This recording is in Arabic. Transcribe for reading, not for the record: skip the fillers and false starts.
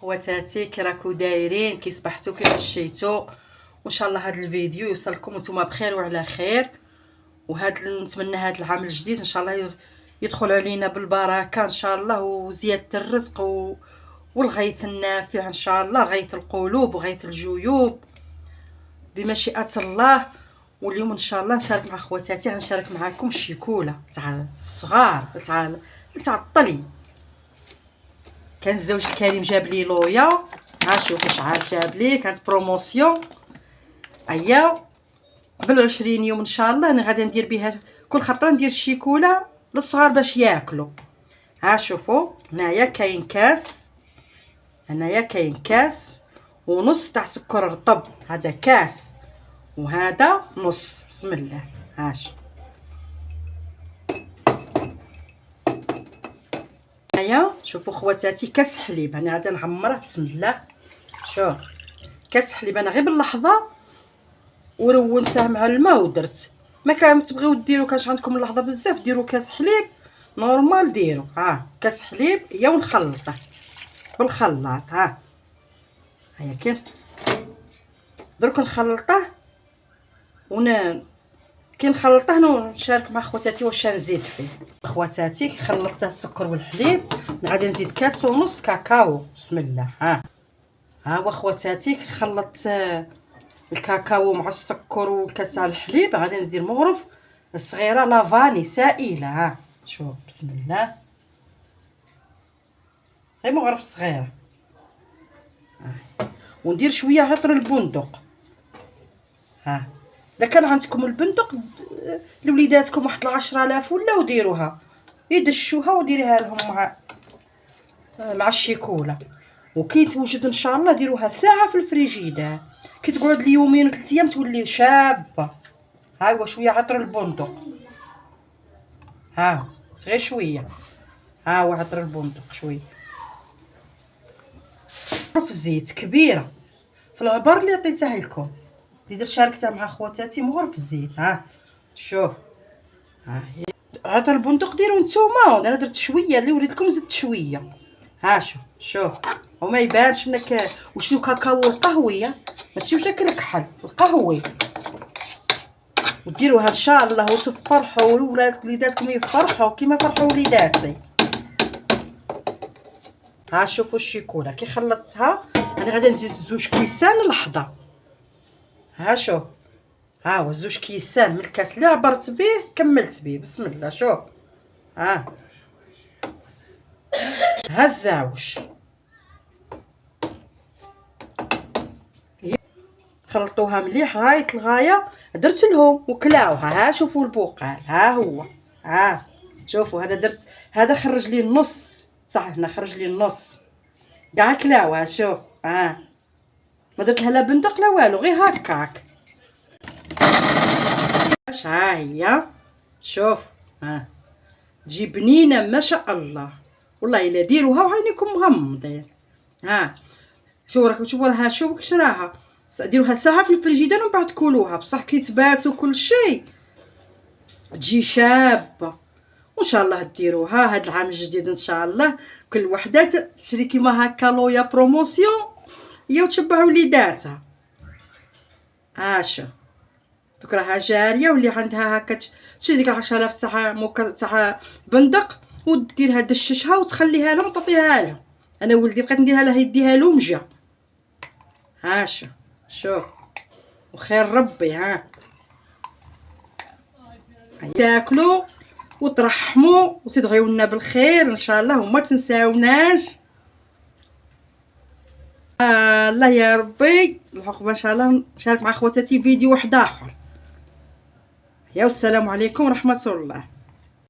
خواتاتي كي راكو دايرين، كي صبحتو، كي مشيتو؟ وان شاء الله هذا الفيديو يوصلكم وانتم بخير وعلى خير. نتمنى هذا العام الجديد ان شاء الله يدخل علينا بالبركه ان شاء الله، وزياده الرزق والغيث النافع ان شاء الله، غيث القلوب وغيث الجيوب بمشيئه الله. واليوم ان شاء الله نشارك مع خواتاتي، غنشارك معكم الشيكوله تاع الصغار تاع الطلي. كان الزوج الكريم جاب لي لويا، ها شوفوا شحال جاب لي، كانت بروموسيون. هيا قبل 20 يوم ان شاء الله انا غادي ندير بها كل خطره، ندير الشيكوله للصغار باش ياكلوا. ها شوفوا هنايا كاين كاس، هنايا كاين كاس ونص تاع سكر رطب، هذا كاس وهذا نص. بسم الله. هاش هنايا شوفوا خواتاتي كاس حليب، انا غادي نعمره. بسم الله. شوف كاس حليب انا غير باللحظه ورونته مع الماء ودرت. ما كان تبغيو ديروا كاش عندكم اللحظه بزاف ديروا كاس حليب نورمال، ديروا كاس حليب هي ونخلطه بالخلاط. هيا درك نخلطه كي نخلطه نشارك مع خواتاتي واش نزيد فيه. خواتاتي خلطت السكر والحليب، غادي نزيد كاس ونص كاكاو. بسم الله. ها هو خواتاتي خلطت الكاكاو مع السكر والكاس تاع الحليب، غادي ندير مغرف صغيره لافاني سائله. شوف بسم الله، غير مغرف صغيره. وندير شويه عطر البندق. اذا كان عندكم البندق لوليداتكم واحد 10,000 ولا وديروها، يدشوها وديريها لهم مع الشيكوله. وكي توجد ان شاء الله ديروها ساعه في الفريجيدار، كي تقعد لي يومين و 3 ايام تولي شابه. هو شويه عطر البندق، غير شويه. هو عطر البندق شويه. مغرف الزيت كبيره في العبار اللي عطيتها لكم، اللي درت شاركتها مع خواتاتي مغرف الزيت. شوف عطر البندق ديروا نتوما، انا درت شويه اللي وريت لكم، زدت شويه. شوف وما يبانش منك. وشنو كاكاو القهويه، ما تشوفش داك الكحل القهوي. وديروها ان شاء الله وتفرحوا وليداتكم يفرحوا كيما فرحوا وليداتي. شوفوا الشيكوله كي خلطتها انا غادي نزيد 2 كيسان لحظه. شوف هو 2 كيسان من الكاس اللي عبرت به كملت به. بسم الله. شوف الزاوج خلطوها مليح غايه الغايه، درت لهم وكلاوها. شوفوا البقال، هو شوفوا هذا درت، هذا خرج لي النص صح، هنا خرج لي النص كاع كلاوها. شوف ما درت لها لا بندق لا والو، غير هكاك. هي شوف تجي بنينه ما شاء الله والله. الا ديروها وعينيكم مغمضين. شوفوا راكم تشوفوها. شوفوا كش راها، ديروها ساعه في الفريجيدار ومن بعد كلوها. بصح كي تبات وكل شيء تجي شابه. وان شاء الله ديروها هذا العام الجديد ان شاء الله. كل وحده تشري كيما هكا لويا بروموسيون هي وتشبع وليداتها. شوف دوك راها جاريه واللي عندها هكا تشري ديك 10,000 تاع بندق وديرها دششها وتخليها لهم وتعطيها لهم. انا ولدي بقيت نديرها له يديها لهم جا. شوف وخير ربي. تاكلوا وترحموا وتدعيو لنا بالخير ان شاء الله وما تنساوناش. الله يا ربي العقبه ان شاء الله. نشارك مع خواتاتي فيديو واحد اخر. والسلام عليكم ورحمه الله.